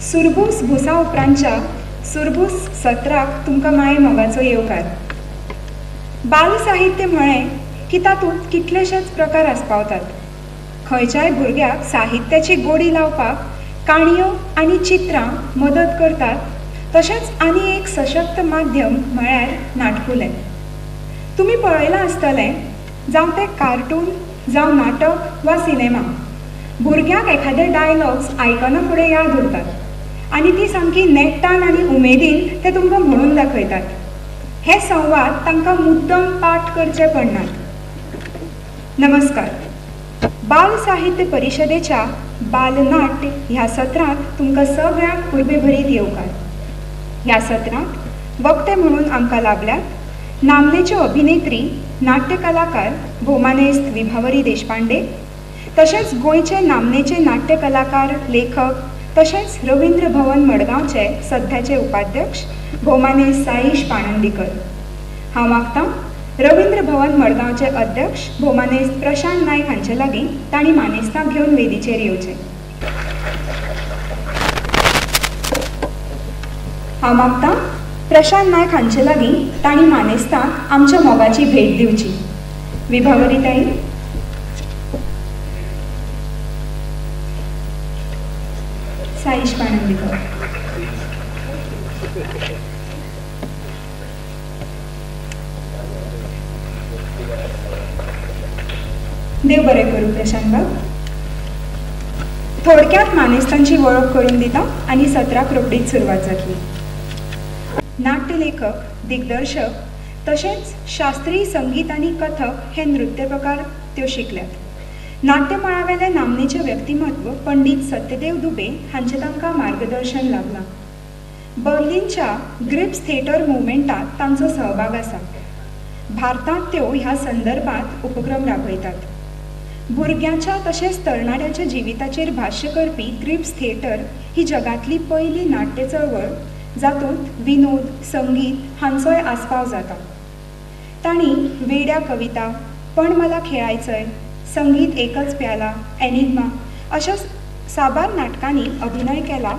सुरबूस भुसा उपरांतच्या सुरबूस सत्राक तुमकां माये मोगाचो येवकार. बाल साहित्य म्हळें की तातूंत कितलेशेच प्रकार आस्पावतात. खंयच्याय भुरग्याक साहित्याची गोडी लावपाक काणयो आनी चित्रां मदत करतात. तशेंच आनी एक सशक्त माध्यम म्हळ्यार नाटकुलें. तुमी पळयलां आसतलें, जावं तें कार्टून, जावं नाटक वा सिनेमा. भुरग्यांक एखादे डायलॉग्स आयकना फुडें याद उरतात आनी ती सामकी नेट्टान आनी उमेदीन ते तुमकां म्हणून दाखयतात. हे संवाद तांकां मुद्दम पाठ करचे पडनात. नमस्कार. बाल साहित्य परिशदेच्या बालनाट्य ह्या सत्रांत तुमकां सगळ्यांक उर्बेभरीत येवकार. ह्या सत्रांत वक्ते म्हणून आमकां लाभल्यात नामनेच्यो अभिनेत्री, नाट्य कलाकार भोमानेस्त विभावरी देशपांडे, तशेंच गोंयचे नामनेचे नाट्य कलाकार, लेखक, तशेंच रवींद्र भवन मडगांवचे सध्याचे उपाध्यक्ष भोमानेस्त साईश पाणंदीकर. हांव मागतां रवींद्र भवन मडगांवचे अध्यक्ष भोमानेस्त प्रशांत नायक हांचे लागीं तांणी मानेस्तां घेवन वेदीचेर येवचें. हांव मागतां प्रशांत नायक हांचे लागीं तांणी मानेस्तांक आमच्या मोगाची भेट दिवची. विभावरी ताई. साईश पाणंदीकर. देव बरें करूं प्रशांत बाब. थोडक्यात मानेस्तांची वळख करून दिता आनी सत्राक रोखडीच सुरवात जातली. नाट्य लेखक, दिग्दर्शक, तशेंच शास्त्रीय संगीत आनी कथक हे नृत्य प्रकार त्यो शिकल्यात. नाट्यमळावेले नामनेचे व्यक्तिमत्व पंडित सत्यदेव दुबे हांचे तांकां मार्गदर्शन लाभलां. बर्लिनच्या ग्रिप्स थिएटर मुवमेंटांत तांचो सहभाग आसा. भारतांत त्यो ह्या संदर्भात उपक्रम राबयतात. भुरग्यांच्या तशेंच तरणाट्याच्या जिविताचेर भाश्य करपी ग्रिप्स थिएटर ही जगातली पयली नाट्य चळवळ जातूंत विनोद, संगीत हांचोय आस्पाव जाता. तांणी वेड्या कविता, पण मला खेळायचंय, संगीत एकच प्याला, एनिग्मा अशा साबार नाटकांनी अभिनय केला.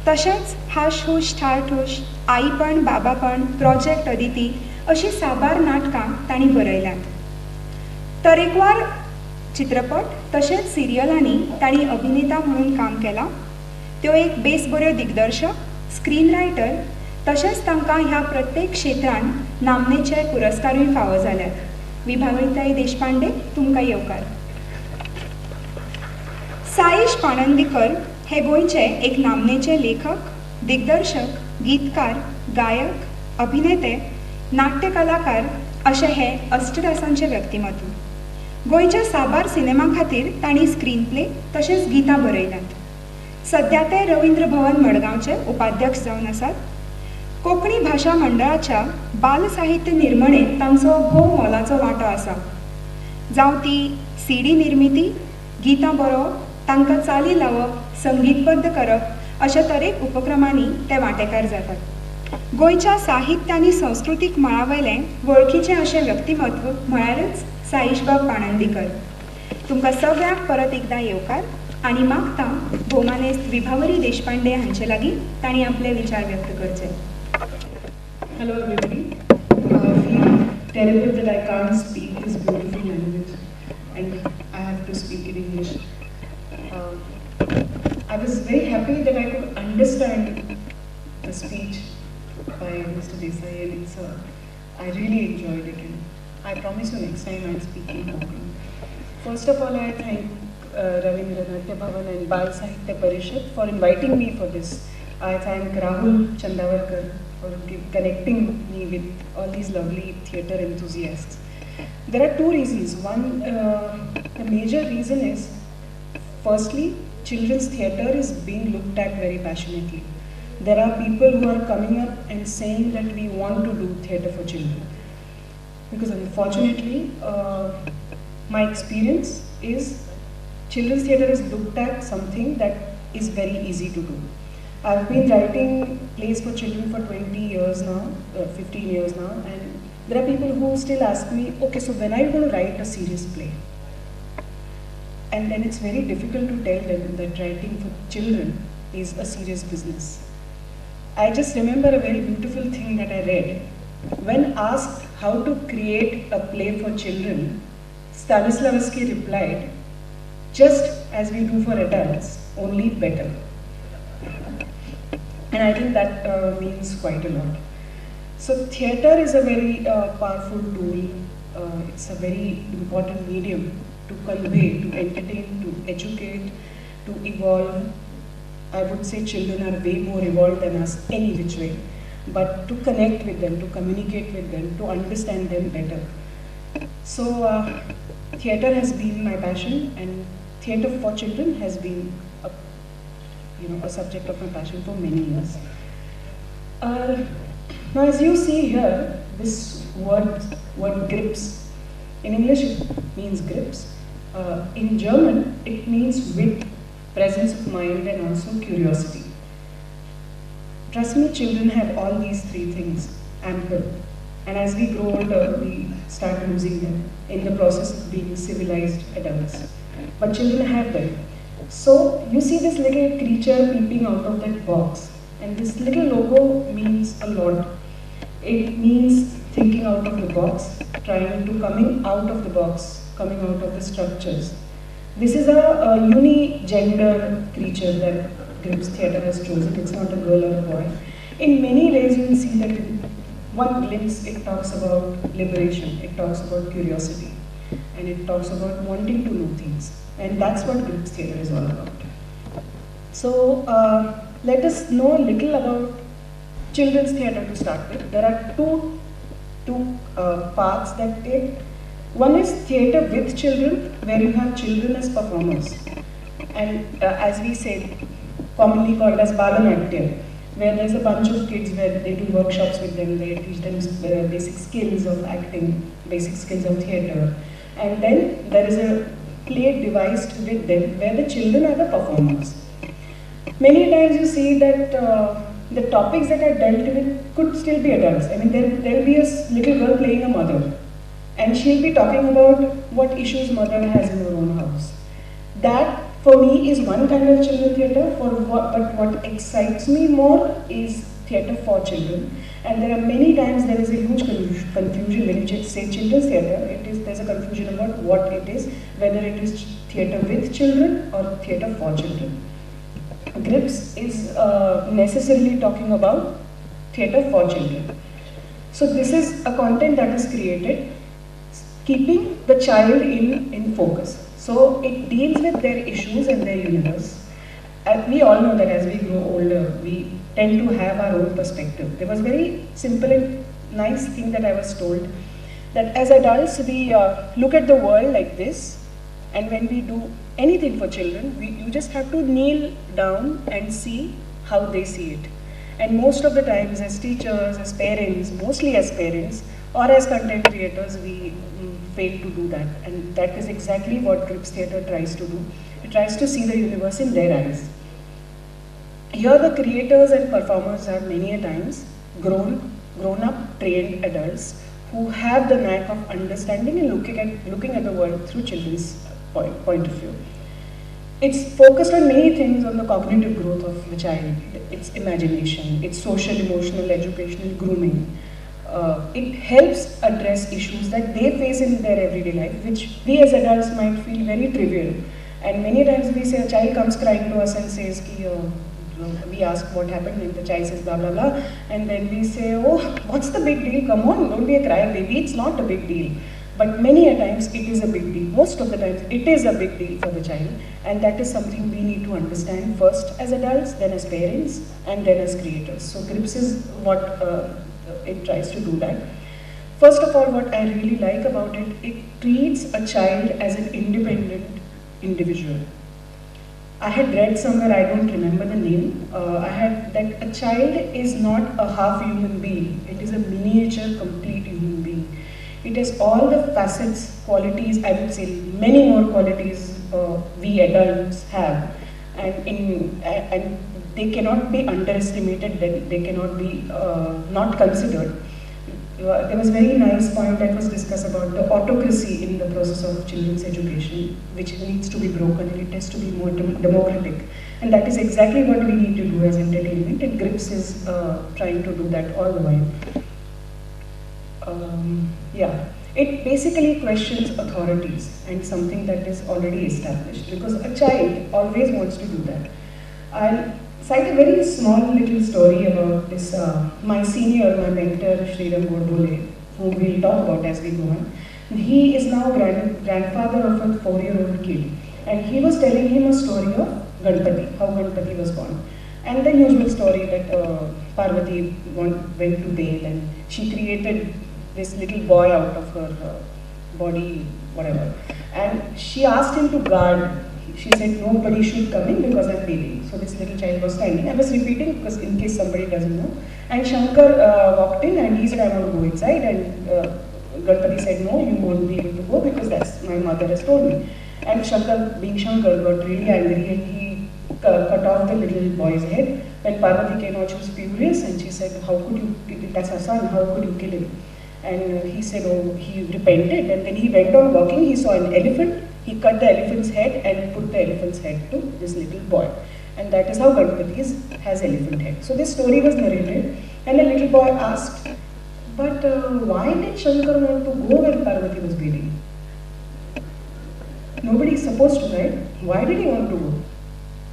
तशेंच हाश हुश ठाठूश, आईपण बाबापण, प्रोजेक्ट अदिती अशी साबार नाटकां तांणी बरयल्यात. तरेकवार चित्रपट तशेंच सिरियलांनी तांणी अभिनेता म्हणून काम केलां. त्यो एक बेस बऱ्यो दिग्दर्शक, स्क्रीन रायटर, तशेंच तांकां ह्या प्रत्येक क्षेत्रांत नामनेचे पुरस्कारूय फावो जाल्यात. विभावरीताई देशपांडे, तुमकां येवकार. साईश पाणंदीकर हे गोंयचे एक नामनेचे लेखक, दिग्दर्शक, गीतकार, गायक, अभिनेते, नाट्य कलाकार अशे हे अष्टरसांचे व्यक्तिमत्व. गोंयच्या साबार सिनेमा खातीर तांणी स्क्रीन प्ले तशेंच गितां बरयल्यात. सध्या ते रवींद्र भवन मडगांवचे उपाध्यक्ष जावन आसात. कोंकणी भाशा मंडळाच्या बाल साहित्य निर्मणेंत तांचो भोव मोलाचो वांटो आसा. जावं ती सीडी निर्मिती, गितां बरोवप, तांकां चाली लावप, संगीतबद्ध करप अशा तरेक उपक्रमांनी ते वांटेकार जातात. गोंयच्या साहित्य आनी संस्कृतीक मळावेलें वळखीचें अशें व्यक्तिमत्व म्हळ्यारच साईशबाब पाणंदीकर. तुमकां सगळ्यांक परत एकदां येवकार आनी मागतां भोमानेस्त विभावरी देशपांडे हांचे लागीं तांणी आपले विचार व्यक्त करचे. Hello everybody. I feel terrible that I can't speak this beautiful language and I have to speak in English. I was very happy that I could understand the speech by Mr. Desai and I really enjoyed it and I promise you next time I'll speak in Konkani. First of all, I thank Ravindra Natya Bhavan and Bal Sahitya Parishad for inviting me for this. I thank Rahul Chandavarkar for connecting me with all these lovely theatre enthusiasts. There are two reasons. One, the major reason is, firstly, children's theatre is being looked at very passionately. There are people who are coming up and saying that we want to do theatre for children. Because unfortunately, my experience is children's theatre is looked at something that is very easy to do. I've been writing plays for children for 20 years now, 15 years now, and there are people who still ask me, okay, so when are you going to write a serious play? And then it's very difficult to tell them that writing for children is a serious business. I just remember a very beautiful thing that I read. When asked how to create a play for children, Stanislavski replied, just as we do for adults, only better. And I think that means quite a lot. So theatre is a very powerful tool. It's a very important medium to convey, to entertain, to educate, to evolve. I would say children are way more evolved than us any which way, but to connect with them, to communicate with them, to understand them better. So theatre has been my passion, and theatre for children has been a subject of my passion for many years. Now as you see here, this word grips, in English it means grips. In German it means wit, presence of mind, and also curiosity. Trust me, children have all these three things ample. And as we grow older, we start losing them in the process of being civilized adults. But children have them. So you see this little creature peeping out of that box. And this little logo means a lot. It means thinking out of the box, trying to coming out of the box, coming out of the structures. This is a uni-gender creature that Grips Theatre has chosen. It's not a girl or a boy. In many ways, you will see that in one glimpse, it talks about liberation, it talks about curiosity, and it talks about wanting to know things. And that's what Grips Theatre is all about. So let us know a little about children's theatre to start with. There are two paths that take. One is theatre with children, where you have children as performers. And as we say, commonly called as Balanatya, where there's a bunch of kids where they do workshops with them, they teach them basic skills of acting, basic skills of theatre. And then there is a play devised with them where the children are the performers. Many times you see that the topics that are dealt with could still be adults. I mean, there will be a little girl playing a mother, and she'll be talking about what issues mother has in her own house. That, for me, is one kind of children theatre, but what excites me more is theatre for children. And there are many times there is a huge confusion when you say children's theatre. There's a confusion about what it is, whether it is theatre with children or theatre for children. Grips is necessarily talking about theatre for children. So this is a content that is created keeping the child in focus. So it deals with their issues and their universe. We all know that as we grow older, we tend to have our own perspective. There was a very simple and nice thing that I was told, that as adults we look at the world like this, and when we do anything for children, you just have to kneel down and see how they see it. And most of the times as teachers, as parents, mostly as parents, or as content creators, we fail to do that. And that is exactly what Grips Theatre tries to do. It tries to see the universe in their eyes. Here the creators and performers are many a times grown-up trained adults who have the knack of understanding and looking at the world through children's point of view. It's focused on many things, on the cognitive growth of the child, its imagination, its social, emotional, educational grooming. It helps address issues that they face in their everyday life, which we as adults might feel very trivial. And many times we say, a child comes crying to us and says, we ask what happened, and the child says blah blah blah, and then we say, oh, what's the big deal? Come on, don't be a crybaby. It's not a big deal. But many a times it is a big deal. Most of the times it is a big deal for the child, and that is something we need to understand first as adults, then as parents, and then as creators. So Grips is what it tries to do that. First of all, what I really like about it, it treats a child as an independent individual. I had read somewhere, I don't remember the name, that a child is not a half human being, it is a miniature complete human being. It has all the facets, qualities, I would say many more qualities we adults have, and they cannot be underestimated, they cannot be not considered. There was a very nice point that was discussed about the autocracy in the process of children's education, which needs to be broken and it has to be more democratic. And that is exactly what we need to do as entertainment, and Grips is trying to do that all the while. Yeah, it basically questions authorities and something that is already established, because a child always wants to do that. I'll cite a very small little story about this. My senior, my mentor, Sriram Godbole, who we'll talk about as we go on. He is now grandfather of a 4-year-old kid, and he was telling him a story of Ganpati, how Ganpati was born. And the usual story that Parvati went to bathe and she created this little boy out of her body, whatever. And she asked him to guard. She said, nobody should come in because I'm bathing. So this little child was standing. I was repeating because in case somebody doesn't know. And Shankar walked in and he said, I want to go inside. And Ganpati said, no, you won't be able to go because that's my mother has told me. And Shankar, being Shankar, got really angry and he cut off the little boy's head. When Parvati came out, she was furious and she said, how could you, that's her son, how could you kill him? And he said, oh, he repented, and then he went on walking, he saw an elephant, he cut the elephant's head and put the elephant's head to this little boy. And that is how Ganpati has elephant head. So this story was narrated, and a little boy asked, but why did Shankar want to go when Parvati was bathing? Nobody is supposed to, right? Why did he want to go?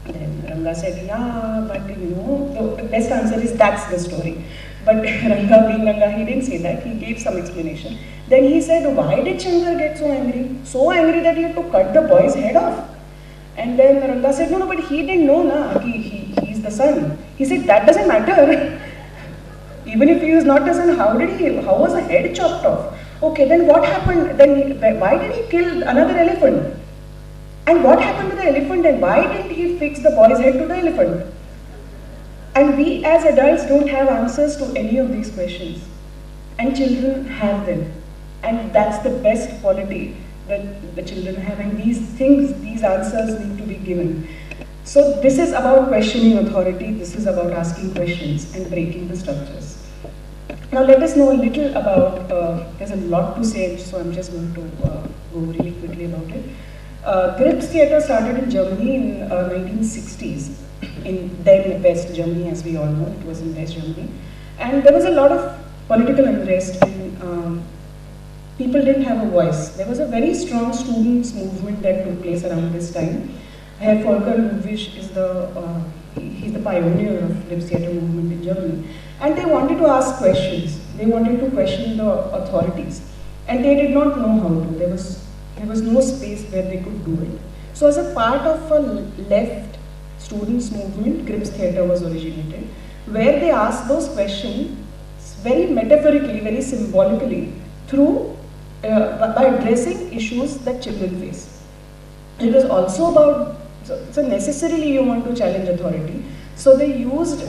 Then Ranga said, yeah, but the best answer is that's the story. But Ranga, being Ranga, he didn't say that, he gave some explanation. Then he said, why did Shankar get so angry? So angry that he had to cut the boy's head off. And then Ranga said, no, but he didn't know, he's the son. He said, that doesn't matter. Even if he was not the son, how was a head chopped off? Okay, then what happened? Then why did he kill another elephant? And what happened to the elephant, and why didn't he fix the boy's head to the elephant? And we as adults don't have answers to any of these questions. And children have them. And that's the best quality that the children have. And these things, these answers need to be given. So this is about questioning authority. This is about asking questions and breaking the structures. Now let us know a little about, there's a lot to say, so I'm just going to go really quickly about it. Grips Theatre started in Germany in 1960s, in then West Germany, as we all know. It was in West Germany. And there was a lot of political unrest, and people didn't have a voice. There was a very strong students' movement that took place around this time. Herr Volker Ludwig is he's the pioneer of Grips Theatre movement in Germany. And they wanted to ask questions. They wanted to question the authorities. And they did not know how to. There was no space where they could do it. So as a part of a left students movement, Grips Theatre was originated, where they asked those questions very metaphorically, very symbolically, through by addressing issues that children face. It was also about, so necessarily you want to challenge authority. So they used,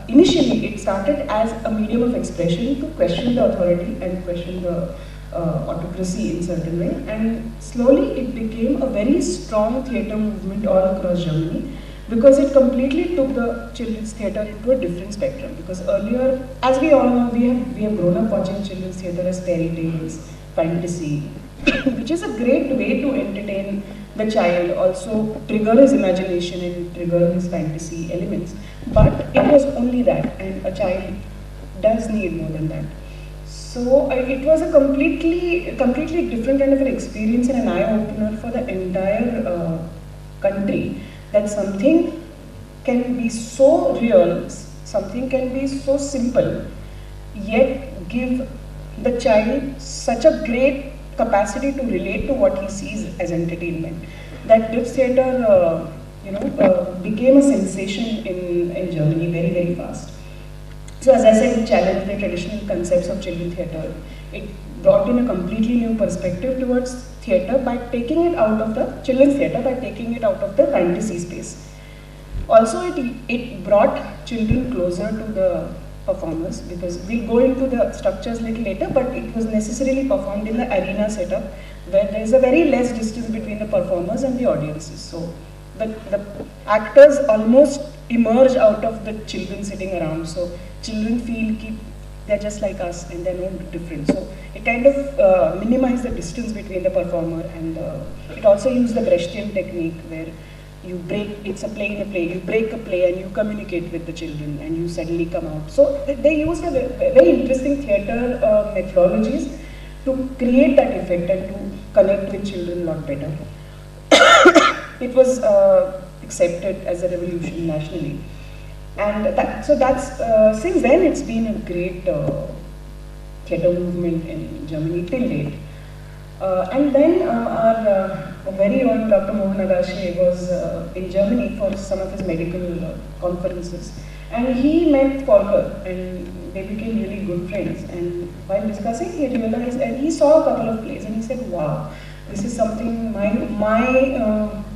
initially it started as a medium of expression to question the authority and question the autocracy in certain way, and slowly it became a very strong theatre movement all across Germany, because it completely took the children's theatre into a different spectrum. Because earlier, as we all know, we have grown up watching children's theatre as fairy tales, fantasy, which is a great way to entertain the child, also trigger his imagination and trigger his fantasy elements. But it was only that, and a child does need more than that. So it was a completely different kind of an experience and an eye-opener for the entire country, that something can be so real, something can be so simple, yet give the child such a great capacity to relate to what he sees as entertainment. That Grips Theatre, became a sensation in Germany very, very fast. So as I said, it challenged the traditional concepts of children's theatre. It brought in a completely new perspective towards theatre by taking it out of the children's theatre, by taking it out of the fantasy space. Also, it brought children closer to the performers, because we'll go into the structures a little later, but it was necessarily performed in the arena setup, where there is a very less distance between the performers and the audiences. So the actors almost emerge out of the children sitting around. So children feel they're just like us and they're no different. So it kind of minimized the distance between the performer and it also used the Brechtian technique, where you break, it's a play in a play, you break a play and you communicate with the children and you suddenly come out. So they used a very interesting theatre methodologies to create that effect and to connect with children a lot better. It was accepted as a revolution nationally. And since then it's been a great theatre movement in Germany till date. And then our very own Dr. Mohan Agashe was in Germany for some of his medical conferences. And he met Volker and they became really good friends. And while discussing, he realized, and he saw a couple of plays and he said, wow, this is something my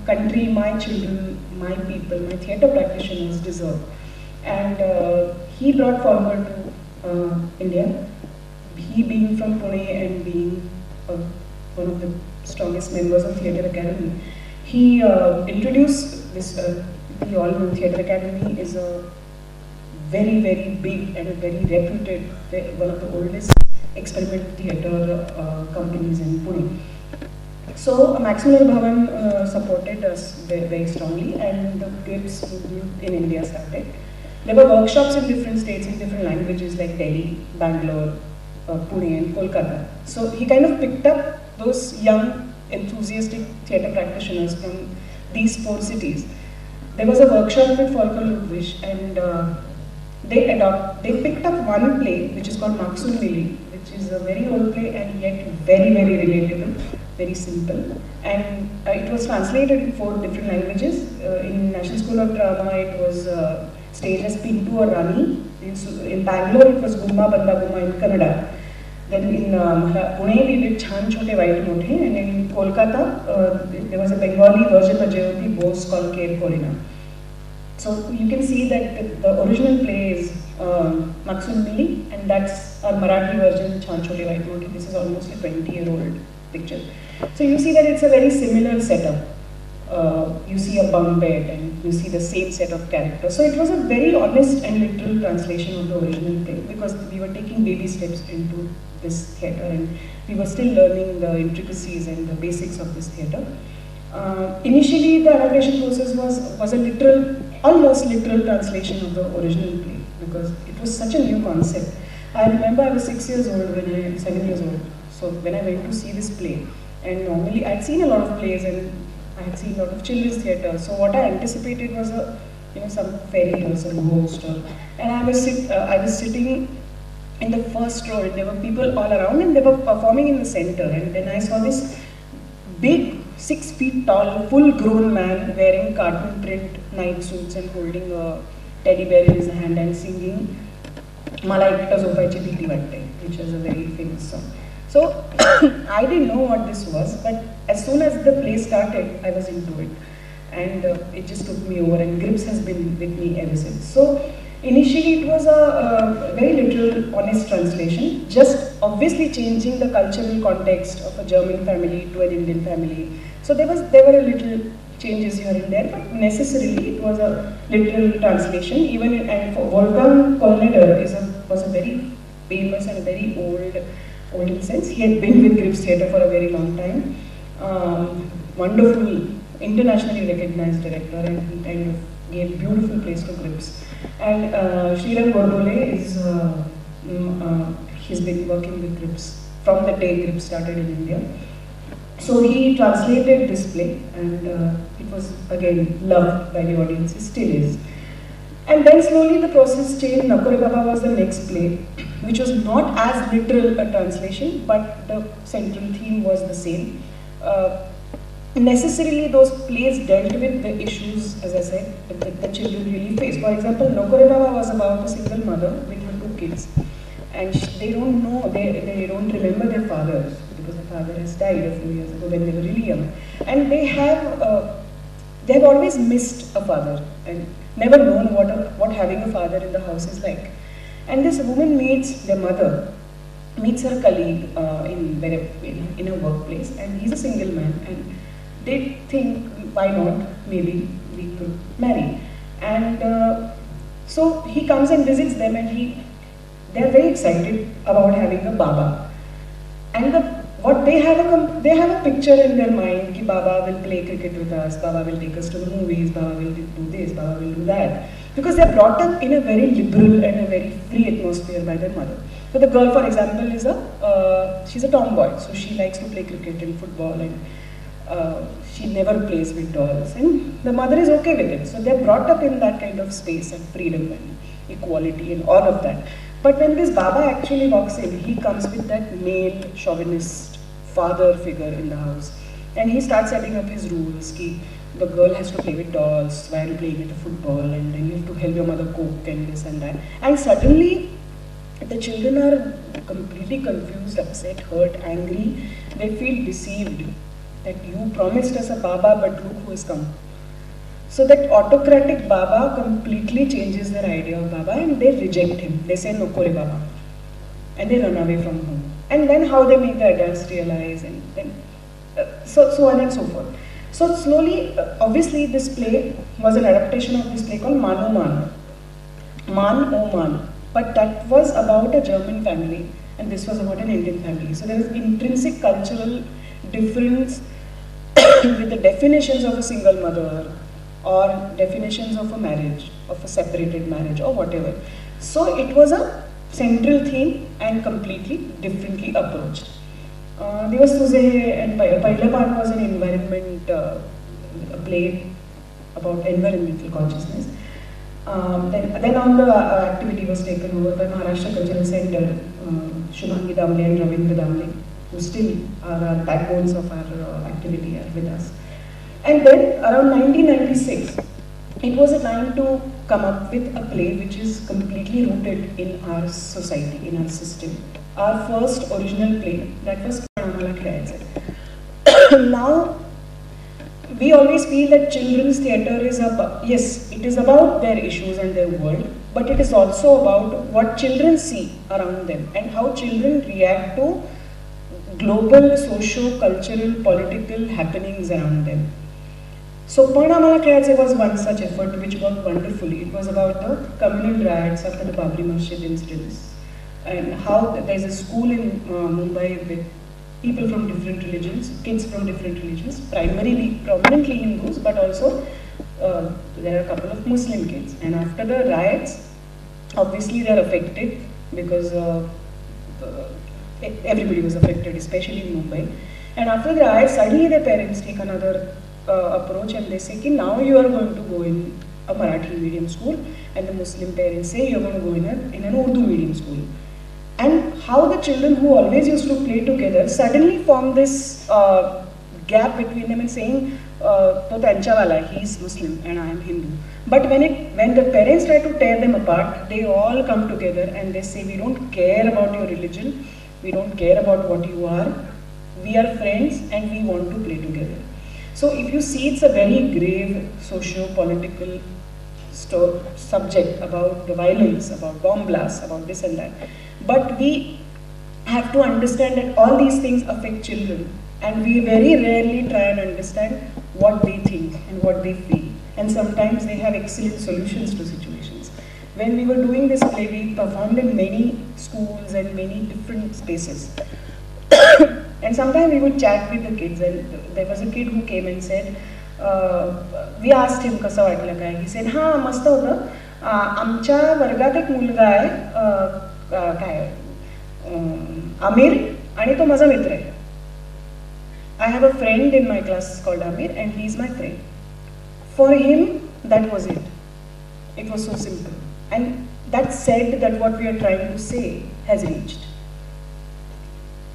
country, my children, my people, my theatre practitioners deserve. And he brought Volker to India. He being from Pune and being one of the strongest members of Theatre Academy, he introduced this, we all know Theatre Academy is a very, very big and a very reputed, one of the oldest experimental theatre companies in Pune. So Maximilian Bhavan supported us very, very strongly, and the GRIPS movement in India started. There were workshops in different states in different languages like Delhi, Bangalore, Pune and Kolkata. So he kind of picked up those young, enthusiastic theatre practitioners from these 4 cities. There was a workshop with Volker Ludwig, and they picked up one play which is called Max und Milli, which is a very old play and yet very, very relatable, very simple. And it was translated in 4 different languages. In National School of Drama, it was staged as Pintu or Rani. In Bangalore, it was Gumma Banda Gumma in Kannada. Then in Pune, we did Chhan Chote White Mothe, and in Kolkata, there was a Bengali version of Jayoti Bose called Kher Korina. So you can see that the original play is Max und Milli, and that's our Marathi version, Chhan Chote White Mothe. This is almost a 20-year-old picture. So you see that it's a very similar setup. You see a bunk bed and you see the same set of characters. So it was a very honest and literal translation of the original play, because we were taking baby steps into this theatre and we were still learning the intricacies and the basics of this theatre. Initially, the adaptation process was a literal, almost literal translation of the original play, because it was such a new concept. I remember I was 7 years old, so when I went to see this play, and normally I'd seen a lot of plays and I had seen a lot of children's theatre. So what I anticipated was some fairy or some ghost, and I was sitting in the first row, and there were people all around, and they were performing in the center. And then I saw this big 6 feet tall, full-grown man wearing cartoon print night suits and holding a teddy bear in his hand and singing "Mala Ekta Zopaychi Bhiti Vatte," which is a very famous song. So I didn't know what this was, but as soon as the play started, I was into it, and it just took me over, and GRIPS has been with me ever since. So initially it was a very literal, honest translation, just obviously changing the cultural context of a German family to an Indian family. So there were a little changes here and there, but necessarily it was a literal translation. And for Wolfgang Kollneder was a very famous and a very old in sense. He had been with GRIPS Theatre for a very long time. Wonderful, internationally recognized director, and he kind of gave beautiful plays to GRIPS. And Sriram Gordole he's been working with GRIPS from the day GRIPS started in India. So he translated this play, and it was again loved by the audience. It still is. And then slowly the process changed. Nakore Baba was the next play, which was not as literal a translation, but the central theme was the same. Necessarily, those plays dealt with the issues, as I said, that the children really face. For example, Nakore Baba was about a single mother with her 2 kids, and they don't know, they don't remember their fathers, because the father has died a few years ago when they were really young, and they have always missed a father and never known what having a father in the house is like. And this woman meets their mother, meets her colleague in a workplace, and he's a single man, and they think, why not, maybe we could marry. And so he comes and visits them, and they're very excited about having a Baba. And what they have a picture in their mind कि Baba will play cricket with us, Baba will take us to the movies, Baba will do this, Baba will do that, because they are brought up in a very liberal and a very free atmosphere by their mother. So the girl, for example, is she's a tomboy, so she likes to play cricket and football, and she never plays with dolls, and the mother is okay with it. So they're brought up in that kind of space and freedom and equality and all of that. But when this Baba actually walks in, he comes with that male chauvinist father figure in the house, and he starts setting up his rules. Ki the girl has to play with dolls while playing with the football, and then you have to help your mother cook and this and that. And suddenly, the children are completely confused, upset, hurt, angry. They feel deceived that you promised us a Baba, but look who has come. So that autocratic Baba completely changes their idea of Baba, and they reject him. They say, no kore Baba. And they run away from home. And then how they make the adults realize, and then so on and so forth. So slowly, obviously this play was an adaptation of this play called Mano Man. Man O Man. But that was about a German family, and this was about an Indian family. So there is intrinsic cultural difference with the definitions of a single mother, or definitions of a marriage, of a separated marriage, or whatever. So it was a central theme and completely differently approached. Divas Tuze and Pahila Pan was an environment play about environmental consciousness. Then on the activity was taken over by Maharashtra Cultural Center, Shubhangi Damle and Ravindra Damle, who still are backbones of our activity, are with us. And then around 1996, it was a time to come up with a play which is completely rooted in our society, in our system. Our first original play, that was Pranamala Khelayache. Now, we always feel that children's theatre is about, yes, it is about their issues and their world, but it is also about what children see around them and how children react to global, socio-cultural, political happenings around them. So Pranamala Khelayache was one such effort which worked wonderfully. It was about the communal riots after the Babri Masjid incidents, and how there's a school in Mumbai with people from different religions, kids from different religions, prominently Hindus, but also there are a couple of Muslim kids. And after the riots, obviously they are affected because everybody was affected, especially in Mumbai. And after the riots, suddenly their parents take another approach, and they say, ki now you are going to go in a Marathi medium school, and the Muslim parents say you are going to go in an Urdu medium school. And how the children who always used to play together suddenly form this gap between them and saying, to tancha wala, he is Muslim and I am Hindu. But when the parents try to tear them apart, they all come together and they say, we don't care about your religion, we don't care about what you are, we are friends and we want to play together. So if you see, it's a very grave socio-political subject about the violence, about bomb blasts, about this and that. But we have to understand that all these things affect children, and we very rarely try and understand what they think and what they feel. And sometimes they have excellent solutions to situations. When we were doing this play, we performed in many schools and many different spaces. And sometimes we would chat with the kids, and there was a kid who came and said, we asked him, kasa watla kai? He said, ha, mast hota. Amcha vargat ek mulga hai, काय Amir, आणि तो माझा मित्र आहे. I have a friend in my class called Amir, and he is my friend. For him, that was it. It was so simple. And that said that what we are trying to say has reached.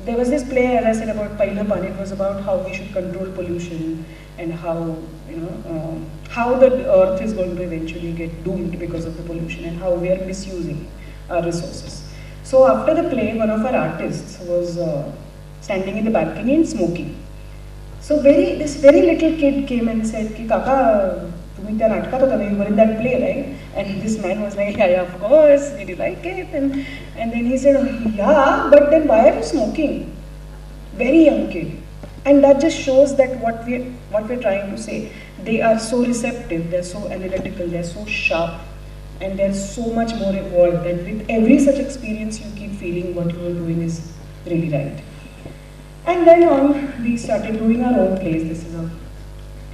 There was this play, as I said, about Pahila Pan. It was about how we should control pollution and how, how the earth is going to eventually get doomed because of the pollution and how we are misusing our resources. So after the play, one of our artists was standing in the balcony and smoking. So this very little kid came and said, Ki Kaka, tumhi tya natka hota, you were in that play, right? And this man was like, yeah, of course, did you like it? And then he said, oh, yeah, but then why are you smoking? Very young kid. And that just shows that what we're trying to say. They are so receptive, they're so analytical, they're so sharp, and they're so much more evolved that with every such experience you keep feeling what you are doing is really right. And then on, we started doing our own plays. This is a,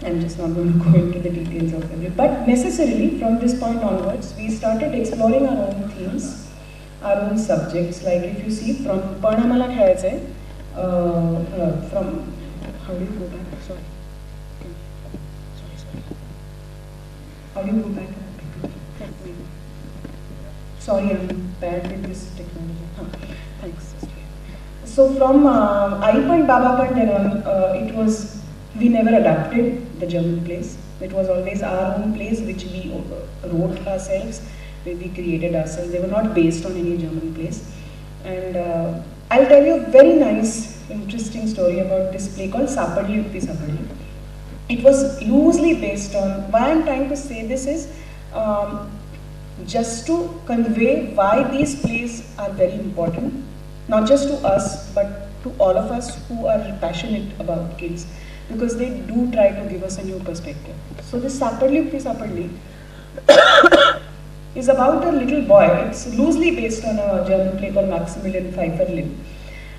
I'm just not going to go into the details of it. But necessarily, from this point onwards, we started exploring our own themes, our own subjects. Like if you see, from Parnamala Khayache, from, how do you go back? Sorry. Sorry. How do you go back? Sorry, I'm bad with this technology. Thanks. So from Aipand Babapand and on, it was, we never adapted the German plays. It was always our own plays which we wrote ourselves, where we created ourselves. They were not based on any German plays. And I'll tell you a very nice, interesting story about this play called Sapadli Uppi Sapadli. It was loosely based on, why I'm trying to say this is, just to convey why these plays are very important, not just to us, but to all of us who are passionate about kids, because they do try to give us a new perspective. So this Sapadli Uppi Sapadli is about a little boy. It's loosely based on a German play called Maximilian Pfeifferling.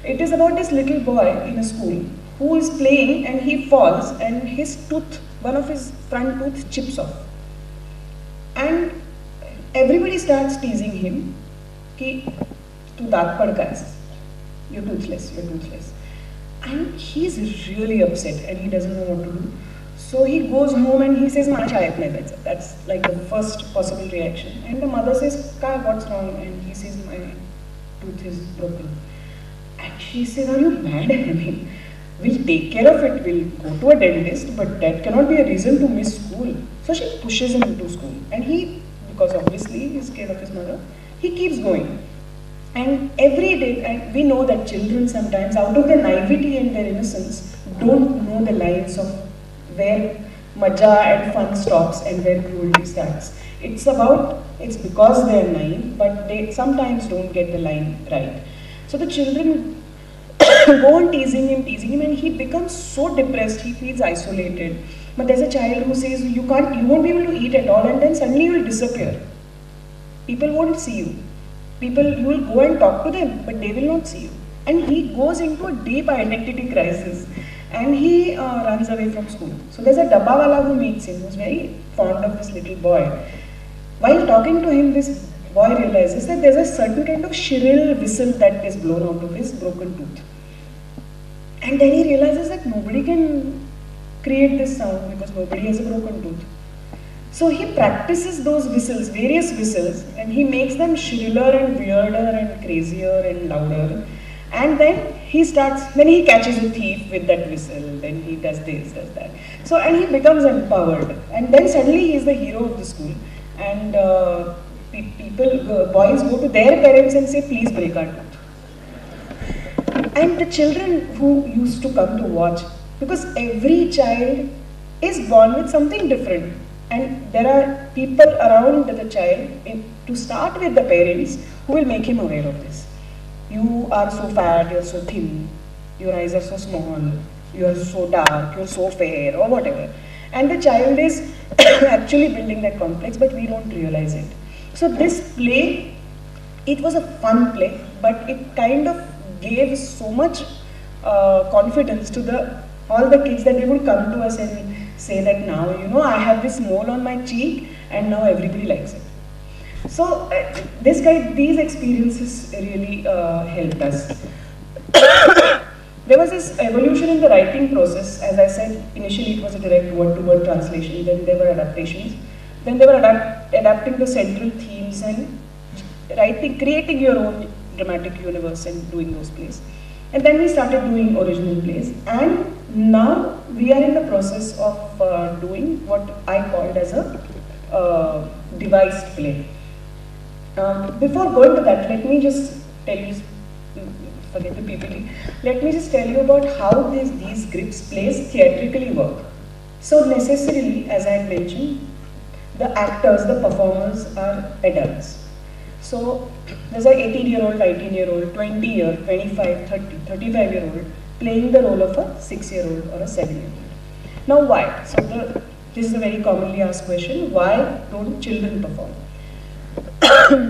It is about this little boy in a school who is playing and he falls and his tooth, one of his front tooth chips off. And everybody starts teasing him, ki, tu daat pad ka hai? You're toothless, you're toothless. And he's really upset and he doesn't know what to do. So he goes home and he says, "Maa shayad nahi bacha." That's like the first possible reaction. And the mother says, "Ka, what's wrong?" And he says, "My tooth is broken." And she says, "Are you mad?" I mean, we'll take care of it, we'll go to a dentist, but that cannot be a reason to miss school. So she pushes him into school. And he, because obviously he's scared of his mother, he keeps going. And every day, and we know that children sometimes, out of their naivety and their innocence, don't know the lines of where maja and fun stops and where cruelty starts. It's because they're naive, but they sometimes don't get the line right. So the children go on teasing him, and he becomes so depressed, he feels isolated. But there's a child who says, you won't be able to eat at all, and then suddenly you will disappear. People won't see you. You will go and talk to them, but they will not see you. And he goes into a deep identity crisis, and he runs away from school. So there's a dabbawala who meets him, who's very fond of this little boy. While talking to him, this boy realizes that there's a certain kind of shrill whistle that is blown out of his broken tooth. And then he realizes that nobody can create this sound because nobody has a broken tooth. So he practices those whistles, various whistles, and he makes them shriller and weirder and crazier and louder. And then he catches a thief with that whistle, then he does this, does that. So, and he becomes empowered. And then suddenly he is the hero of the school. And boys go to their parents and say, "Please break our tooth." And the children who used to come to watch, because every child is born with something different. And there are people around the child, to start with the parents, who will make him aware of this. You are so fat, you're so thin, your eyes are so small, you're so dark, you're so fair, or whatever. And the child is actually building that complex, but we don't realize it. So this play, it was a fun play, but it kind of gave so much confidence to all the kids that they would come to us and say that now, I have this mole on my cheek and now everybody likes it. So these experiences really helped us. There was this evolution in the writing process. As I said, initially it was a direct word-to-word translation, then there were adaptations, then they were adapting the central themes and creating your own dramatic universe and doing those plays. And then we started doing original plays, and now we are in the process of doing what I called as a devised play. Before going to that, let me just tell you, forget the PPT, let me just tell you about how these Grips plays theatrically work. So necessarily, as I mentioned, the actors, the performers are adults. So there's an 18-year-old, 19-year-old, 20-year, 25, 30, 35-year-old playing the role of a 6-year-old or a 7-year-old. Now why? So this is a very commonly asked question, why don't children perform?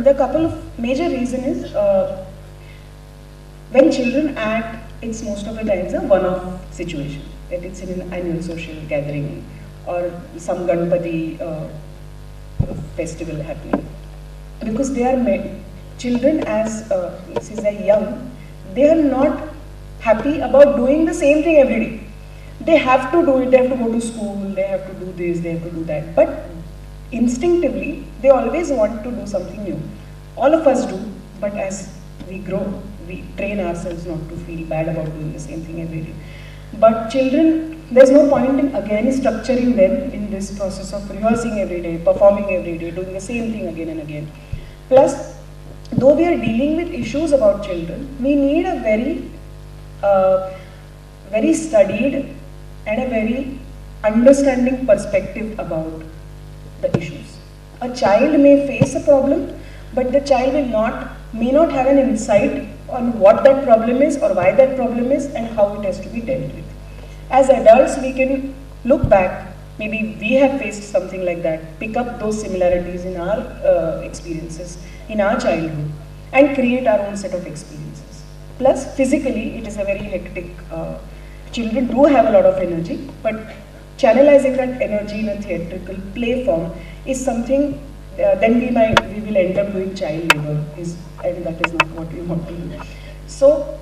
The couple of major reasons is, when children act, it's most of the times a one-off situation. That it's in an annual social gathering or some Ganpati festival happening. Because they are children since they are young, they are not happy about doing the same thing every day. They have to do it, they have to go to school, they have to do this, they have to do that. But instinctively, they always want to do something new. All of us do, but as we grow, we train ourselves not to feel bad about doing the same thing every day. But children, there's no point in again structuring them in this process of rehearsing every day, performing every day, doing the same thing again and again. Plus, though we are dealing with issues about children, we need a very studied and a very understanding perspective about the issues. A child may face a problem, but the child may not have an insight on what that problem is or why that problem is and how it has to be dealt with. As adults, we can look back, maybe we have faced something like that, pick up those similarities in our experiences, in our childhood, and create our own set of experiences. Plus, physically, it is a very hectic, children do have a lot of energy, but channelizing that energy in a theatrical play form is something, then we will end up doing child labor, and that is not what we want to do. So,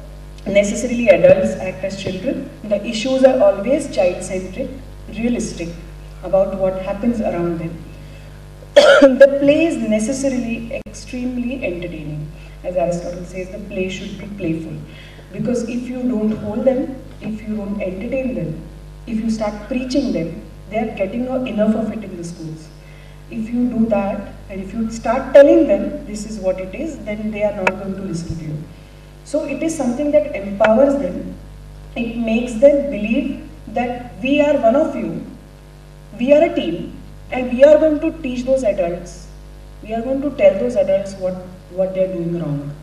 necessarily adults act as children. The issues are always child-centric, realistic about what happens around them. The play is necessarily extremely entertaining. As Aristotle says, the play should be playful. Because if you don't hold them, if you don't entertain them, if you start preaching them, they are getting enough of it in the schools. If you do that, and if you start telling them this is what it is, then they are not going to listen to you. So it is something that empowers them. It makes them believe that we are one of you, we are a team, and we are going to teach those adults, we are going to tell those adults what they are doing wrong.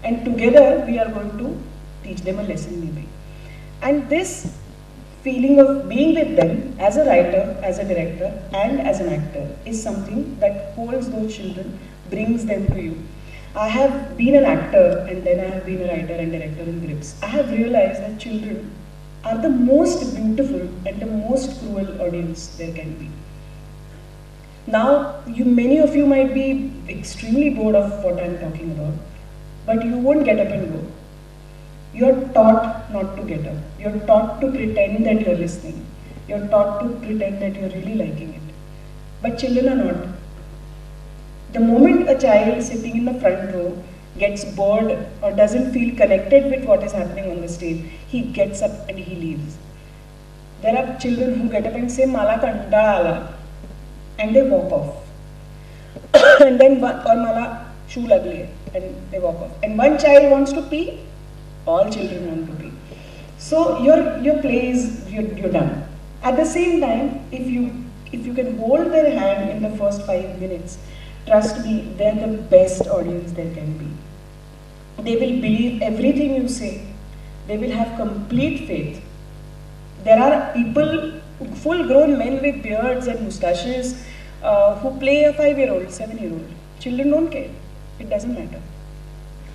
And together we are going to teach them a lesson maybe. And this feeling of being with them as a writer, as a director, and as an actor is something that holds those children, brings them to you. I have been an actor and then I have been a writer and director in Grips. I have realized that children are the most beautiful and the most cruel audience there can be. Now, many of you might be extremely bored of what I am talking about, but you won't get up and go. You are taught not to get up. You are taught to pretend that you are listening. You are taught to pretend that you are really liking it. But children are not. The moment a child sitting in the front row gets bored or doesn't feel connected with what is happening on the stage, he gets up and he leaves. There are children who get up and say, "Mala kantala ala," and they walk off. And then, or "Mala shoe ugly," and they walk off. And one child wants to pee, all children want to pee. So your play is, you're done. At the same time, if you can hold their hand in the first 5 minutes, trust me, they're the best audience there can be. They will believe everything you say. They will have complete faith. There are people, full-grown men with beards and mustaches, who play a 5-year-old, 7-year-old. Children don't care. It doesn't matter.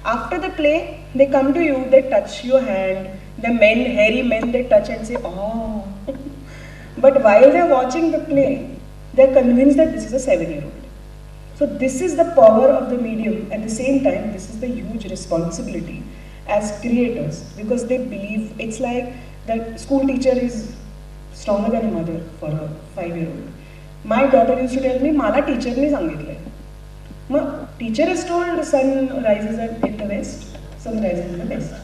After the play, they come to you, they touch your hand. The men, hairy men, they touch and say, "Oh." But while they're watching the play, they're convinced that this is a 7-year-old. So this is the power of the medium. At the same time, this is the huge responsibility as creators, because they believe, it's like the school teacher is stronger than a mother for a 5-year-old. My daughter used to tell me, "Mala teacher ne sangitle." Teacher has told sun rises in the west, sun rises in the west.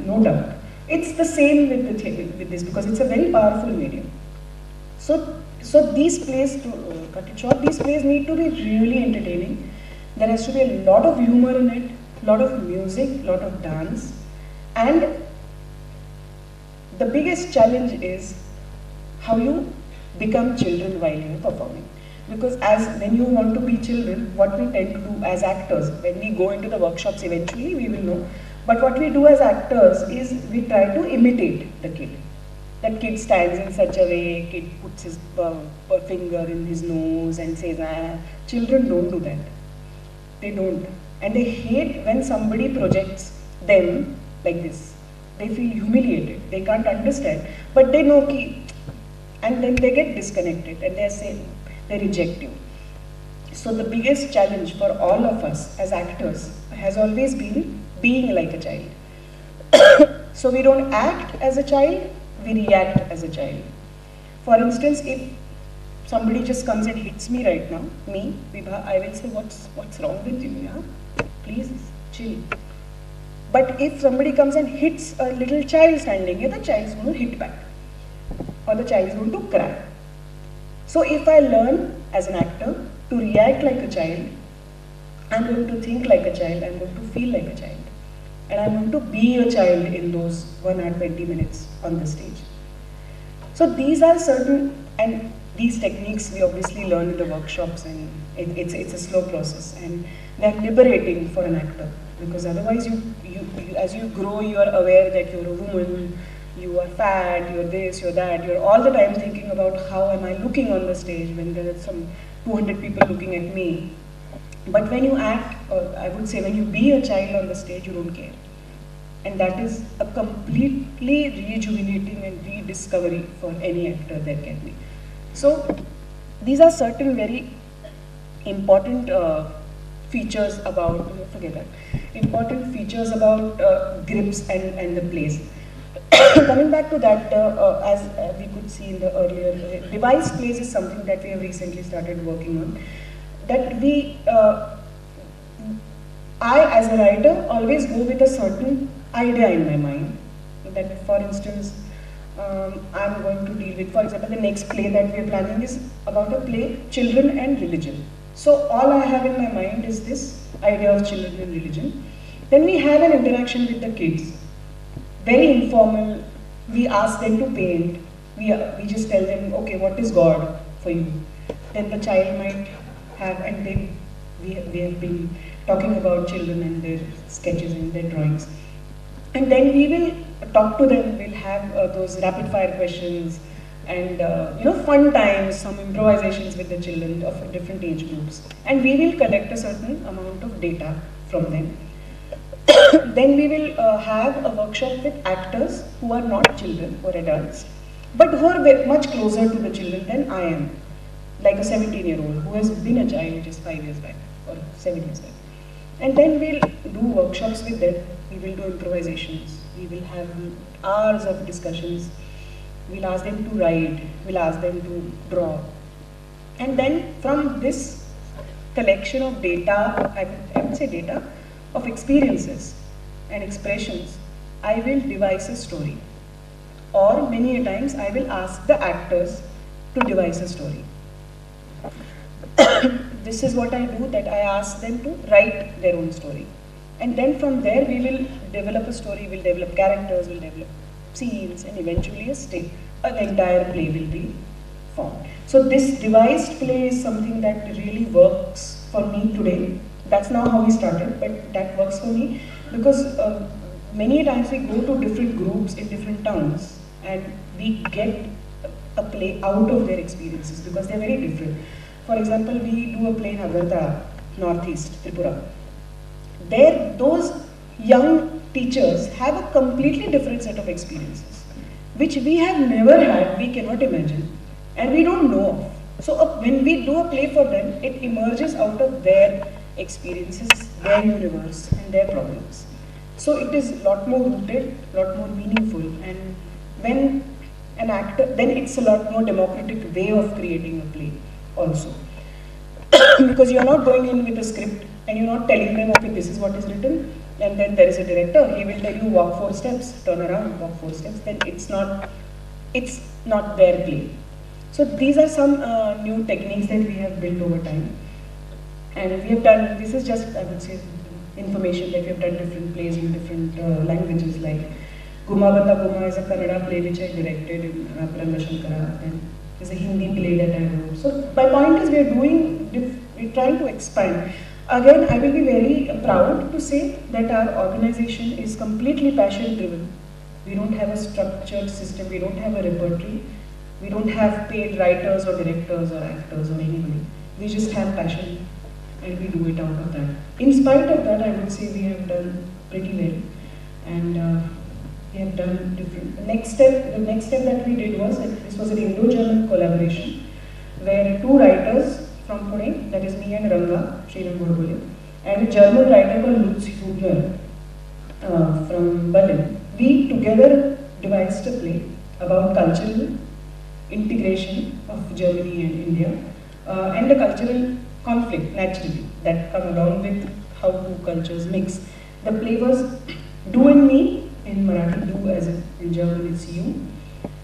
No doubt. It's the same with this, because it's a very powerful medium. So these plays, to cut it short, these plays need to be really entertaining. There has to be a lot of humor in it, a lot of music, a lot of dance. And the biggest challenge is how you become children while you are performing. Because when you want to be children, what we tend to do as actors, when we go into the workshops eventually, we will know. But what we do as actors is we try to imitate the kid. That kid stands in such a way, kid puts his finger in his nose and says, "Ah." Children don't do that. They don't. And they hate when somebody projects them like this. They feel humiliated. They can't understand. But they know ki, and then they get disconnected and they reject you. So the biggest challenge for all of us as actors has always been being like a child. So we don't act as a child, we react as a child. For instance, if somebody just comes and hits me right now, me, Vibha, I will say, what's wrong with you? Yeah? Please, chill. But if somebody comes and hits a little child standing here, the child is going to hit back. Or the child is going to cry. So if I learn as an actor to react like a child, I'm going to think like a child, I'm going to feel like a child. And I'm going to be a child in those 1 hour 20 minutes on the stage. So these are certain, and these techniques we obviously learn in the workshops, and it's a slow process, and they're liberating for an actor, because otherwise as you grow, you are aware that you're a woman, you are fat, you're this, you're that, you're all the time thinking about how am I looking on the stage when there are some 200 people looking at me. But when you act, or I would say when you be a child on the stage, you don't care. And that is a completely rejuvenating and rediscovery for any actor there can be. So these are certain very important features about, forget that, important features about grips and the plays. Coming back to that, as we could see in the earlier, device plays is something that we have recently started working on. That I as a writer always go with a certain idea in my mind. That, for instance, I'm going to deal with, for example, the next play that we are planning is about a play, Children and Religion. So all I have in my mind is this idea of children and religion. Then we have an interaction with the kids. Very informal. We ask them to paint. We just tell them, okay, what is God for you? Then the child might have, and then we have been talking about children and their sketches and their drawings. And then we will talk to them, we'll have those rapid fire questions and fun times, some improvisations with the children of different age groups. And we will collect a certain amount of data from them. Then we will have a workshop with actors who are not children or adults, but who are much closer to the children than I am. Like a 17-year-old who has been a child just 5 years back or 7 years back. And then we'll do workshops with them, we will do improvisations, we will have hours of discussions, we'll ask them to write, we'll ask them to draw. And then from this collection of data, I would say data, of experiences and expressions, I will devise a story. Or many times I will ask the actors to devise a story. This is what I do, that I ask them to write their own story. And then from there we will develop a story, we'll develop characters, we'll develop scenes, and eventually an entire play will be formed. So this devised play is something that really works for me today. That's not how we started, but that works for me because many times we go to different groups in different towns and we get a play out of their experiences because they're very different. For example, we do a play in Agartala, Northeast, Tripura. There, those young teachers have a completely different set of experiences, which we have never had, we cannot imagine, and we don't know of. So when we do a play for them, it emerges out of their experiences, their universe, and their problems. So it is a lot more rooted, a lot more meaningful, and when an actor, then it's a lot more democratic way of creating a play also. Because you're not going in with a script and you're not telling them, okay, this is what is written, and then there is a director, he will tell you walk 4 steps, turn around, walk 4 steps, then it's not their play. So these are some new techniques that we have built over time. And we have done, this is just, I would say, information that we have done different plays in different languages, like Guma Banda Guma is a Kannada play which I directed in Pranga Shankara, and there's a Hindi play that I wrote. So my point is we're trying to expand. Again, I will be very proud to say that our organization is completely passion driven. We don't have a structured system, we don't have a repertory, we don't have paid writers or directors or actors or anybody. We just have passion and we do it out of that. In spite of that, I would say we have done pretty well. And we have done different. The next step that we did was that this was an Indo-German collaboration where two writers from Pune, that is me and Ranga, Sriram Bodbole, and a German writer called Lutz Hubner from Berlin, we together devised a play about cultural integration of Germany and India and the cultural conflict naturally that come along with how two cultures mix. The play was Do and Me in Marathi, Do as in German it's you,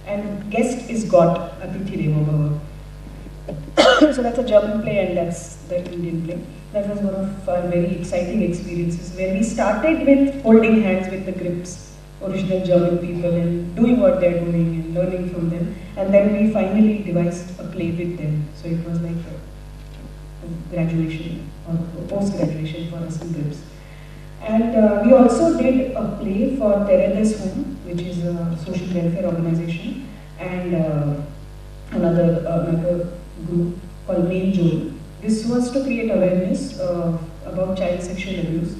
and guest is God, Atithi Devo Bhava. So that's a German play and that's the Indian play. That was one of our very exciting experiences where we started with holding hands with the Grips, original German people, and doing what they're doing and learning from them. And then we finally devised a play with them. So it was like a graduation or post-graduation for us in Grips. And we also did a play for Teredes Home, which is a social welfare organization, and another group called Main Joy. This was to create awareness about child sexual abuse.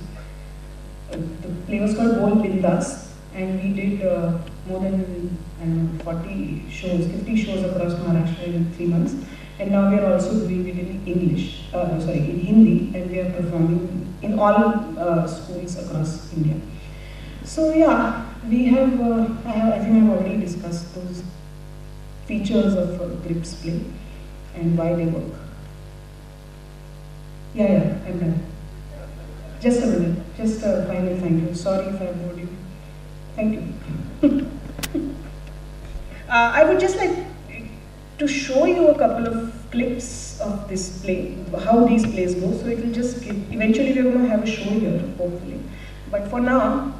The play was called Bol Bindas, and we did more than 40 shows, 50 shows across Maharashtra in 3 months. And now we are also doing it in in Hindi, and we are performing in all schools across India. So yeah, we have, I think I've already discussed those features of Grips play and why they work. Yeah, I'm done. Just a minute, just a final thank you. Sorry if I bored you. Thank you. I would just like to show you a couple of clips of this play, how these plays go. So it will just give, eventually we're going to have a show here, hopefully. But for now,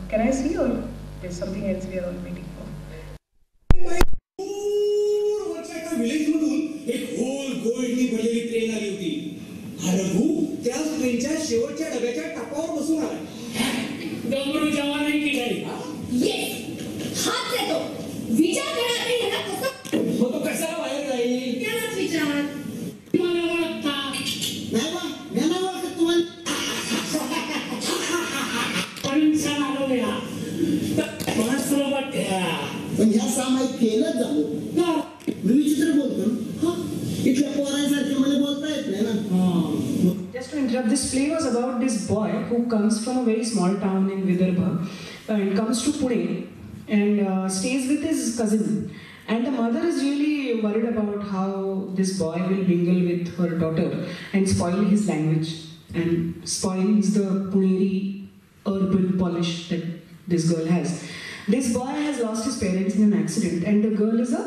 can I see, or there's something else we are all waiting for? शेवटच्या डब्याच्या टपावर बसून आला. डोंगरू जवान आहे की नाही? Yes, हाच येतो. विचार करा आता ह्याला कसं. मग तो कशाला बाहेर जाईल? त्यालाच विचार. मला ओळखता. नाही बा, मी नाही ओळखत तुम्हाला. पण आलो या. मला सुरुवात द्या. पण ह्या सामायिक केलं जाऊ. मी विचित्र बोलतो. इथल्या पोरांसारखे मला बोलता येत नाही ना. Just to interrupt, this play was about this boy who comes from a very small town in Vidarbha and comes to Pune and stays with his cousin. And the mother is really worried about how this boy will mingle with her daughter and spoil his language and spoils the Puneri urban polish that this girl has. This boy has lost his parents in an accident and the girl is a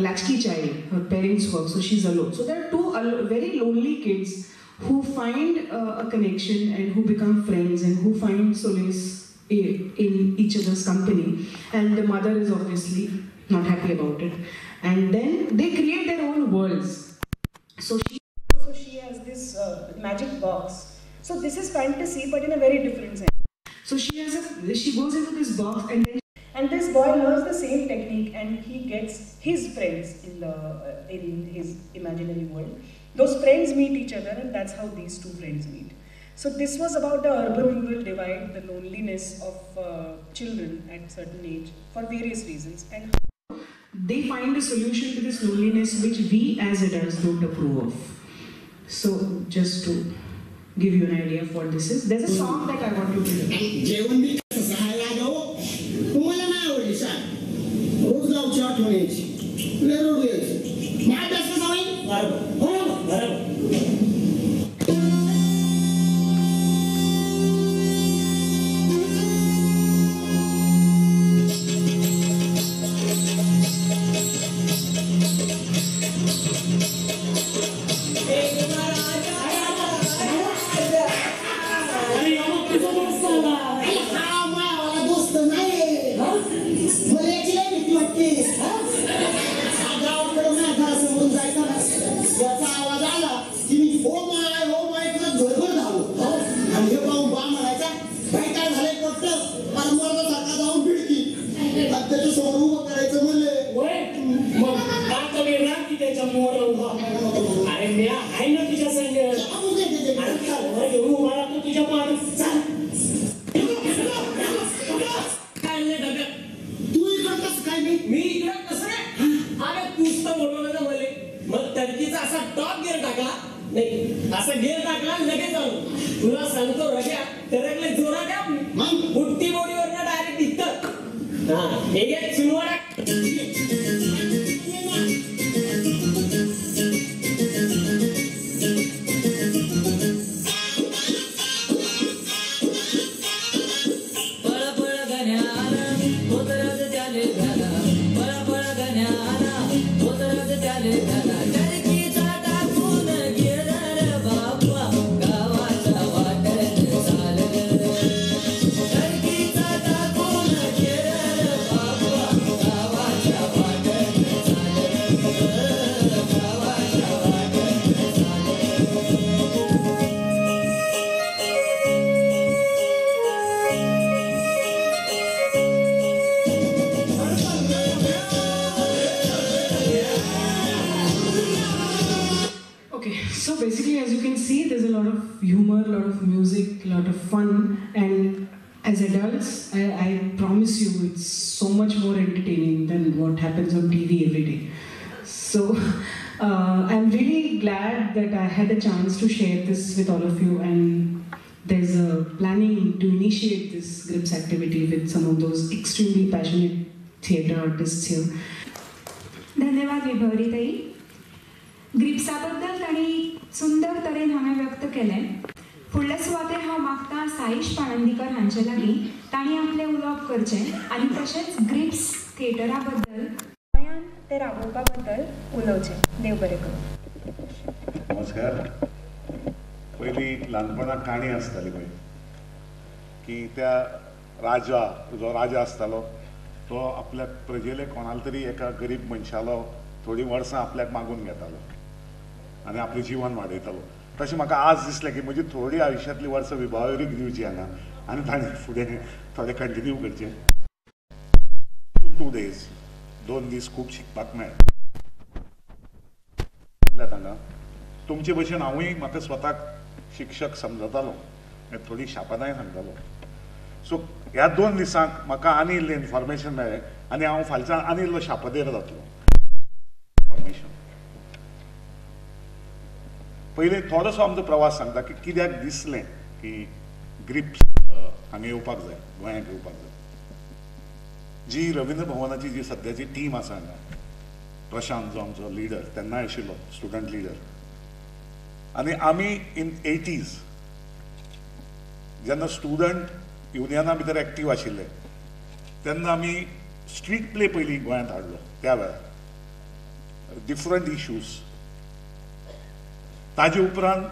latchkey child. Her parents work, so she's alone. So there are two very lonely kids who find a connection and who become friends and who find solace in each other's company. And the mother is obviously not happy about it. And then they create their own worlds. So she has this magic box. So this is fantasy, but in a very different sense. So she goes into this box and this boy learns the same technique and he gets his friends in his imaginary world. Those friends meet each other and that's how these two friends meet. So this was about the urban-rural divide, the loneliness of children at certain age for various reasons, and they find a solution to this loneliness which we as adults don't approve of. So just to give you an idea of what this is, there's a song that I want you to hear. सांगतो रग्या तरकले जोरात द्या मग बुट्टी बोडीवरनं direct दिसतं. हा हे घे सुनवाडा. So basically, as you can see, there's a lot of humor, a lot of music, a lot of fun, and as adults, I promise you, it's so much more entertaining than what happens on TV every day. So I'm really glad that I had a chance to share this with all of you, and there's a planning to initiate this GRIPS activity with some of those extremely passionate theatre artists here. धन्यवाद विभवरीताई. ग्रिप्साबद्दल ताणी सुंदर तरेन हांवें व्यक्त केलें. फुडले सुवातेर हांव मागतां साईश पाणंदीकर हांचे लागीं तांणी आपलें उलोवप करचें आनी तशेंच ग्रिप्स थिएटरा बद्दल गोंयांत ते राबोवपा बद्दल उलोवचें. देव बरें करूं. नमस्कार. पयलीं ल्हानपणांत काणी आसताली पळय की त्या राजा जो राजा आसतालो तो आपल्या प्रजेले कोणाले तरी एका गरीब मनशालो थोडीं वर्सां आपल्याक मागून घेतालो आनी आपलें जीवन वाडयतालो. तशें म्हाका आज दिसलें की म्हजी थोडीं आयुश्यांतलीं वर्सां विभावरीक दिवची हांगा आनी ताणें फुडें थोडें कंटिन्यू करचें. 2 days 2 दीस खूब शिकपाक मेळ्ळें हांगा. तुमचे भशेन हांवूय म्हाका स्वताक शिक्षक समजतालो, थोडी शापानाय सांगतालो. सो ह्या 2 दिसांक म्हाका आनी इल्लें इन्फॉर्मेशन मेळ्ळें आनी हांव फालच्यान आनी इल्लो शापदेर जातलो. इन्फॉर्मेशन पयलीं थोडोसो आमचो प्रवास सांगता की कित्याक दिसलें की ग्रिप्स हांगा येवपाक जाय, गोंयांत येवपाक जाय. जी रवींद्र भवनाची जी सद्याची टीम आसा हांगा, प्रशांत जो आमचो लिडर तेन्नाय आशिल्लो स्टुडंट लिडर, आनी आमी इन 80s जेन्ना स्टुडंट युनियना भितर एक्टीव आशिल्ले तेन्ना आमी स्ट्रीट प्ले पयलीं गोंयांत हाडलो. त्या वेळार डिफरंट इश्यूज. ताजे उपरांत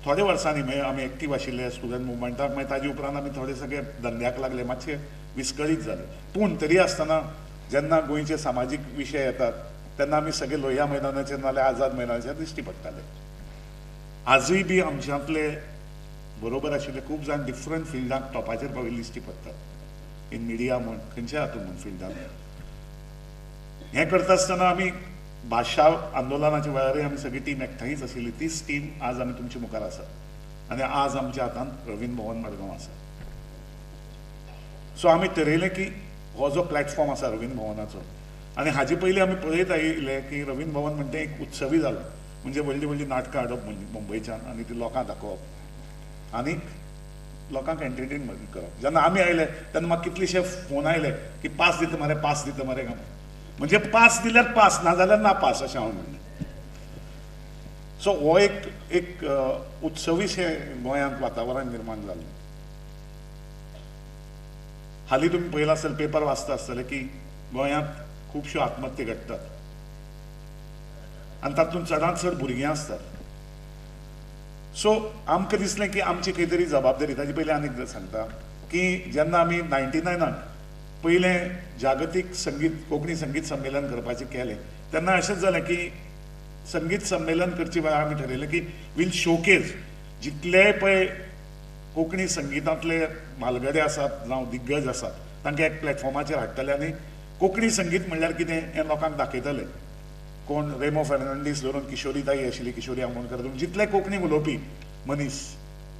थोडे वर्सांनी मागीर आमी एक्टीव आशिल्ले स्टुडंट मुवमेंटाक, मागीर ताजे उपरांत आमी थोडे सगळे धंद्याक लागले, मातशे विस्कळीत जाले. पूण तरी आसतना जेन्ना गोंयचे सामाजीक विशय येतात तेन्ना आमी सगळे लोहिया मैदानाचेर नाल्यार आझाद मैदानाचेर दिश्टी पडटाले. आजूय बी आमच्यांतले बरोबर आशिल्ले खूब जाण डिफरंट फिल्डाक टॉपाचेर पाविल्ले दिश्टी पडटात. इन मिडिया म्हण खंयच्याय हातूंत म्हण फिल्डान. हें करता आसतना आमी भाशा आंदोलनाच्या वेळारूय आमी सगळी टीम एकठांयच आशिल्ली. तीच टीम आज आमी तुमच्या मुखार आसा आनी आज आमच्या हातांत रवींद्र भवन मडगांव आसा. सो आमी थारायलें की हो जो प्लॅटफॉर्म आसा रवींद्र भवनाचो, आनी हाजे पयलीं आमी पळयत आयिल्ले की रवींद्र भवन म्हणटा एक उत्सवी जालो, म्हणजे व्हडलीं व्हडलीं नाटकां हाडप मुंबयच्यान आनी ती लोकांक दाखोवप आनीक लोकांक एंटरटेन करप. जेन्ना आमी आयले तेन्ना म्हाका कितलेशे फोन आयले की पास दिता मरे, पास दिता मरे काय. म्हणजे पास दिल्यार पास, ना जाल्यार ना पास अशें हांव म्हणलें. सो हो एक उत्सवीशें गोंयांत वातावरण निर्माण जाल्लें. हालीं तुमी पळयलां आसतलें, पेपर वाचता आसतले की गोंयांत खुबश्यो आत्महत्या घडटात आनी तातूंत चडांत चड भुरगीं आसतात. सो आमकां दिसलें की आमची खंय तरी जबाबदारी. ताजे पयलीं आनीक सांगता की जेन्ना आमी 99 पयलें जागतीक कोंकणी संगीत संमेलन करपाचें केलें तेन्ना अशेंच जालें की संगीत संमेलन करचे वेळार आमी थारायलें की वील शोकेज जितलेय पळय कोंकणी संगितांतले म्हालगडे आसात जावं दिग्गज आसात तांकां एक प्लॅटफॉर्माचेर हाडटले आनी कोंकणी संगीत म्हणल्यार कितें हें लोकांक दाखयतले. कोण रेमो फर्नांडीस धरून किशोरीताई आशिल्ली, किशोरी आमोणकर धरून जितले कोंकणी उलोवपी मनीस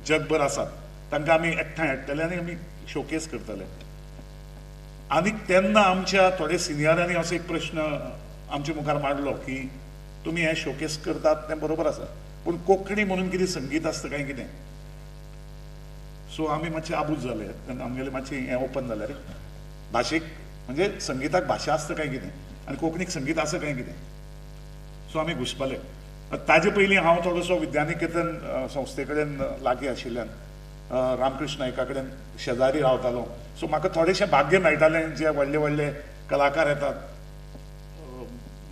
जगभर आसात तांकां आमी एकठांय हाडटले आनी आमी शोकेस करतले. आनी तेन्ना आमच्या थोडे सिनियरांनी असो एक प्रश्न आमच्या मुखार मांडलो की तुमी हें शोकेस करतात तें बरोबर आसा, पूण कोंकणी म्हणून कितें संगीत आसता काय कितें. सो आमी मातशे आबूज जाले तेन्ना आमगेलें मातशें हें ओपन जालें रे भाशेक म्हणजे संगीताक भाशा आसता काय कितें आनी कोंकणीक संगीत आसा काय कितें सो आमी घुसपले ताजे पयलीं हांव थोडोसो विद्यानिकेतन संस्थे कडेन लागीं आशिल्ल्यान रामकृष्ण नायका कडेन शेजारी रावतालो सो म्हाका थोडेशें भाग्य मेळटालें जे व्हडले व्हडले कलाकार येतात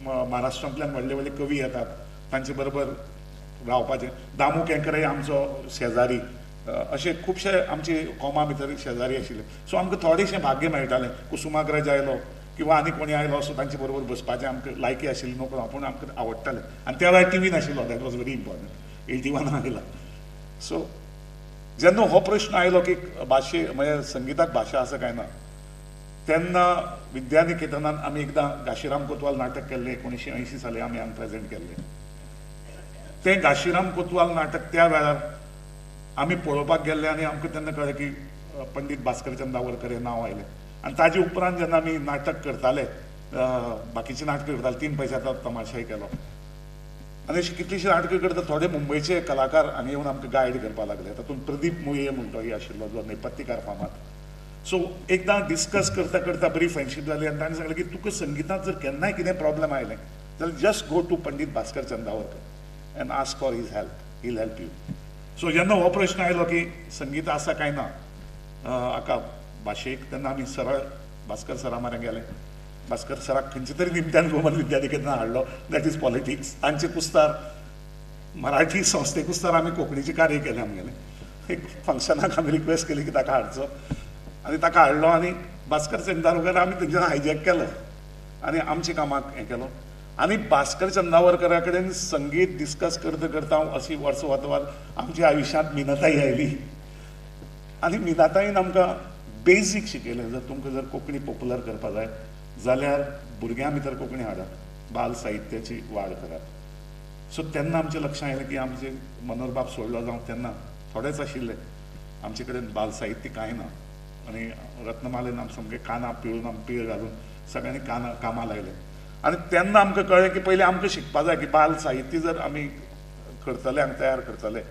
महाराष्ट्रांतल्यान व्हडले व्हडले कवी येतात तांचे बरोबर रावपाचें दामू केंकरे आमचो शेजारी अशे खुबशे आमचे कोमा भितर शेजारी आशिल्ले सो आमकां थोडेशें भाग्य मेळटालें कुसुमाग्रज आयलो किंवा आनी कोणी आयलो सो तांचे बरोबर बसपाचें आमकां लायकी आशिल्ली नको पूण आमकां आवडटालें आनी त्या वेळार टीव्ही नाशिल्लो दॅट वॉज व्हेरी इम्पॉर्टंट 81 आयला सो जेन्ना हो प्रश्न आयलो की भाशे म्हणजे संगीताक भाशा आसा काय ना तेन्ना विद्यानिकेतनान आमी एकदां घाशीराम कोतवाल नाटक केल्लें 1980 साली आमी हांगा प्रेजेंट केल्लें तें घाशीराम कोतवाल नाटक त्या वेळार आमी पळोवपाक गेल्ले आनी आमकां तेन्ना कळ्ळें की पंडीत भास्कर चंदावरकर हें नांव आयलें आनी ताजे उपरांत जेन्ना आमी नाटक करताले बाकीचीं नाटकां करताले 3 पैशाचो तमाशाय केलो आनी अशीं कितलींशीं नाटकां करता थोडे मुंबयचे कलाकार हांगा येवन आमकां गायड करपाक लागले तातूंत प्रदीप मुये म्हणटोय आशिल्लो जो नेपथ्यकार फामाद सो एकदां डिस्कस करता करता बरी फ्रेंडशीप जाली आनी ताणें सांगलें की तुका संगितांत जर केन्नाय कितें प्रॉब्लेम आयलें जाल्यार just go to Pandit Bhaskar Chandavarkar and ask for his help he'll help you so जेन्ना हो प्रश्न आयलो की संगीत आसा काय ना हाका भाशेक तेन्ना आमी सरळ भास्कर सरा म्हऱ्यान गेले भास्कर सराक खंयचे तरी निमत्यान गोमन विद्यानिकेतनान हाडलो दॅट इज पॉलिटिक्स तांचे कुस्तार मराठी संस्थे कुस्तार आमी कोंकणीचें कार्य केलें आमगेलें एक फंक्शनाक आमी रिक्वेस्ट केली की ताका हाडचो आनी ताका हाडलो आनी भास्कर चंदावरकर आमी थंयच्यान हायजॅक केलो आनी आमच्या कामाक हें केलो आनी भास्कर चंदावरकरा कडेन संगीत डिस्कस करता करता अशी वर्सां वता आमच्या आयुश्यांत मिनताई आयली आनी मिनताईन आमकां बेजीक शिकयलें जर तुमकां जर कोंकणी पॉप्युलर करपा जाय जाल्यार भुरग्यां भितर कोंकणी हाडात बाल साहित्याची वाड करात सो तेन्ना आमचें लक्षांत आयलें की आमचें मनोरबाब सोडलो जावं तेन्ना थोडेच आशिल्ले आमचे कडेन बाल साहित्य कांय ना आनी रत्नमालेन आमी सामकें कानां पिळून आमी पीळ घालून सगळ्यांनी कामां लायले आनी तेन्ना आमकां कळ्ळें की पयलीं आमकां शिकपा जाय की बाल साहित्य जर आमी करतले आनी तयार करतले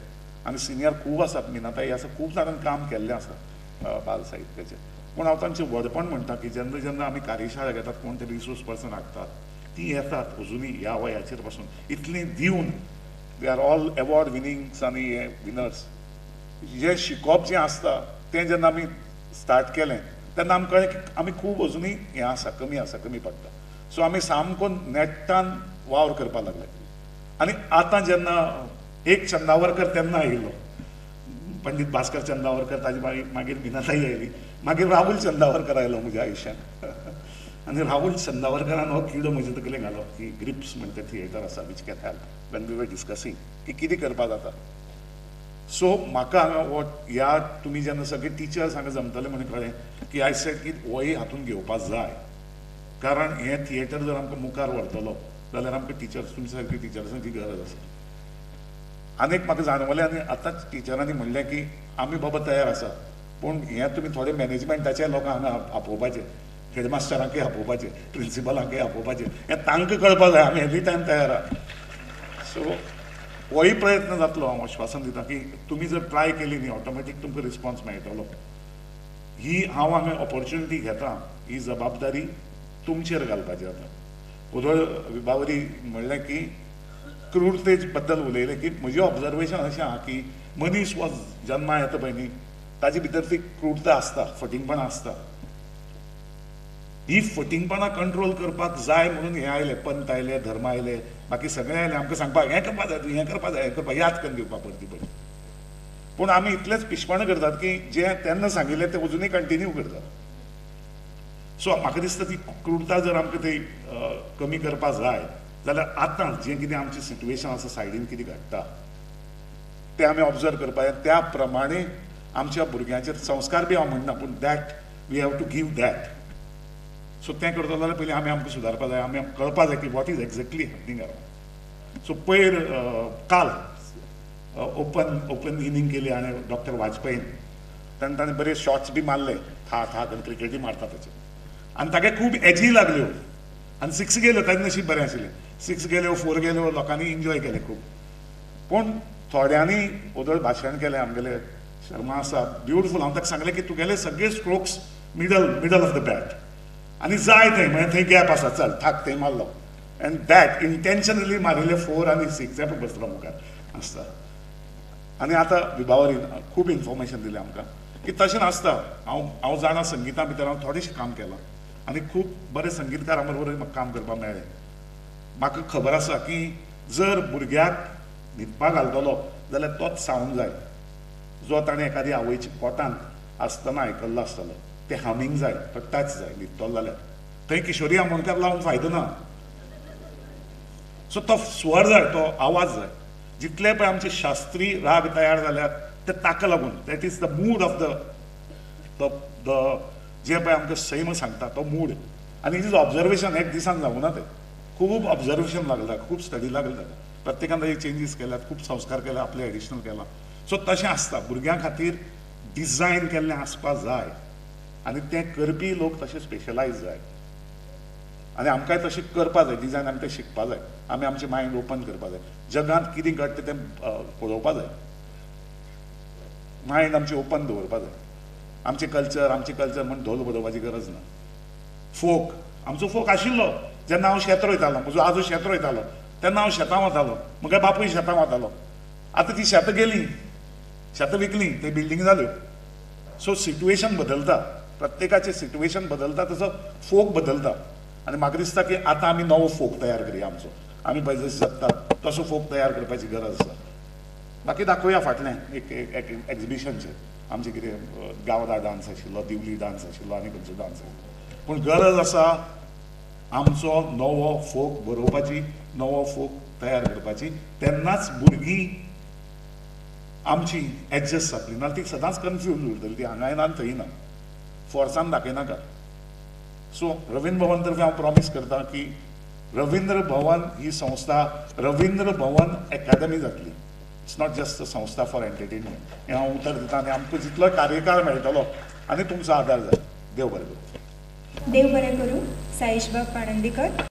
आनी सिनियर खूब आसात मिनाताई आसा खूब जाणांनी काम केल्लें आसा बाल साहित्याचें पूण हांव तांचें व्हडपण म्हणटा की जेन्ना जेन्ना आमी कार्यशाळा घेतात कोण तरी रिसोर्स पर्सन हाडटात ती येतात अजुनूय ह्या वयाचेर पासून इतलें दिवन they are all award winnings आनी हे विनर्स जें शिकप जें आसता तें जेन्ना आमी स्टार्ट केलें तेन्ना आमकां कळ्ळें की आमी खूब अजुनूय हें आसा कमी पडटा सो आमी सामको नेट्टान वावर करपाक लागले आनी आतां जेन्ना एक चंदावरकर तेन्ना आयिल्लो पंडीत भास्कर चंदावरकर ताजे मागीर मिनाताई आयली मागीर राहुल चंदावरकर आयलो म्हज्या आयुश्यांत आनी राहुल चंदावरकरान हो किडो म्हजे तकलेन घालो की ग्रिप्स म्हणटा थिएटर आसा which can help when we were discussing की कितें करपा जाता सो म्हाका हांगा हो ह्या तुमी जेन्ना सगळे टिचर्स हांगा जमतले म्हणून कळ्ळें की आय सेड की होय हातूंत घेवपाक जाय कारण हें थिएटर जर आमकां मुखार व्हरतलो जाल्यार आमकां टिचर्स तुमचे सारकी टिचर्सांची गरज आसा आनीक म्हाका जाणवलें आनी आतांच टिचरांनी म्हणलें की आमी बाबा तयार आसा पूण हें तुमी थोडे मॅनेजमेंटाचे लोकांक हांगा आपोवपाचे हेडमास्टरांकय आपोवपाचे प्रिंसिपलांकय आपोवपाचे हें तांकां कळपाक जाय आमी एनी टायम तयार आहा सो होय प्रयत्न जातलो हांव आश्वासन दिता की तुमी जर ट्राय केली न्ही ऑटोमॅटीक तुमकां रिस्पॉन्स मेळटलो ही हांव हांगा ऑपॉर्च्युनिटी घेता ही जबाबदारी तुमचेर घालपाची आतां उदळ विभावरी म्हणलें की क्रूरते बद्दल उलयलें की म्हजें ऑब्जर्वेशन अशें आहा की मनीस हो जल्मा येता पळय न्ही ताजे भितर ती क्रूरता आसता फटिंगपणां आसता ही फटिंगपणां कंट्रोल करपाक जाय म्हणून हे आयले पंत आयले धर्म आयले बाकी सगळे आयले आमकां सांगपाक हें करपाक जाय हें करपाक जाय हें करपाक याद करून दिवपाक परती परती पूण आमी इतलेंच पिशपणां करतात की जें तेन्ना सांगिल्लें तें अजुनूय कंटिन्यू करतात सो म्हाका दिसता ती क्रूरता जर आमकां ती कमी करपाक जाय जाल्यार आतां जें कितें आमचें सिट्युएशन आसा सायडीन कितें घडटा तें आमी ऑब्जर्व करपाक जाय त्या प्रमाणे आमच्या भुरग्यांचेर संस्कार बी हांव म्हणना पूण that we have to give that so तें करतलो जाल्यार पयलीं आमकां सुदारपाक जाय आमी कळपाक जाय की what is exactly happening around so पयर काल ओपन इनिंग केली आनी डॉक्टर वाजपेयीन तेन्ना ताणें बरे शॉट्स बी मारले था करून क्रिकेटी मारता तेचे आनी ताका खूब एजी लागल्यो आनी 6 गेल्यो ताजें नशीब बरें आशिल्लें 6 गेल्यो 4 गेल्यो लोकांनी एन्जॉय केलें खूब पूण थोड्यांनी उदळ भाशण केलें आमगेले शर्मा आसा ब्युटिफूल. हांव ताका सांगलें की तुगेले सगळे strokes middle of the bat आनी जाय थंय म्हणजे थंय गॅप आसा चल थाक थंय मारलो एंड दॅट इंटेन्शनली मारिल्ले 4 आनी 6 बसलो मुखार आसता. आनी आतां विभावरीन खूब इन्फॉर्मेशन दिलें आमकां की तशें नासता. हांव जाणा संगिता भितर हांव थोडेंशें काम केलां आनी खूब बरे संगीतकारां बरोबर म्हाका काम करपाक मेळ्ळें. म्हाका खबर आसा की जर भुरग्याक न्हिदपाक घालतलो जाल्यार तोच सावंड जाय जो ताणें एखादी आवयच्या पोटांत आसतना आयकल्लो आसतलो. तें हमींग जाय तो टच जाय न्हिदतलो जाल्यार. थंय किशोरी आमोणकर लावन फायदो ना. सो तो स्वर जाय तो आवाज जाय. जितले पळय आमचे शास्त्रीय राग तयार जाल्यात ते ताका लागून that is the mood of the जे पळय आमकां सैम सांगता तो मूड. आनी इट इज ऑब्जर्वेशन एक दिसान जावना तें खूब ऑब्जर्वेशन लागता खूब स्टडी लागता. प्रत्येकान ताजे चेंजीस केल्यात खूब संस्कार केले आपले एडिशनल केला. सो तशें आसता भुरग्यां खातीर डिझायन केल्लें आसपा जाय आनी तें करपी लोक तशे स्पेशलायज जाय आनी आमकांय तशें करपा जाय. डिझायन आमी तें शिकपा जाय. आमी आमचें मायंड ओपन करपा जाय. जगांत कितें घडटा तें पळोवपा जाय. मायंड आमचें ओपन दवरपा जाय. आमचें कल्चर म्हण ढोल बरोवपाची गरज ना. फोक आमचो फोक आशिल्लो जेन्ना हांव शेत रोयतालो म्हजो आजो शेत रोयतालो तेन्ना हांव शेतां वतालो म्हगे बापूय शेतां वतालो. आतां ती शेतां गेलीं शेतां विकलीं ते बिल्डींग जाल्यो. सो सिट्युएशन बदलता प्रत्येकाचें सिट्युएशन बदलता तसो फोक बदलता आनी म्हाका दिसता की आतां आमी नवो फोक तयार करया आमचो. आमी पळय जसो जगतात तसो फोक तयार करपाची गरज आसा. बाकी दाखोवया फाटलें एक एक्झिबिशनचें आमचें कितें गावडा डान्स आशिल्लो दिवली डान्स आशिल्लो आनी खंयचो डान्स आशिल्लो. पूण गरज आसा आमचो नवो फोक बरोवपाची नवो फोक तयार करपाची. तेन्नाच भुरगीं आमची एडजस्ट जातली. नाल्यार ती सदांच कन्फ्यूज उरतली. ती हांगा येना थंय ना फोर्सान दाखयनाका. सो रवींद्र भवन तर्फे हांव प्रॉमीस करता की रवींद्र भवन ही संस्था रवींद्र भवन एकाडेमी जातली. इट्स नॉट जस्ट अ संस्था फॉर एंटरटेनमेंट. हें हांव उतर दिता आनी आमकां जितलो कार्यकाळ मेळटलो आनी तुमचो आदार जाय. देव बरें करूं. देव बरें करूं. साईश बाब पाणंदीकर.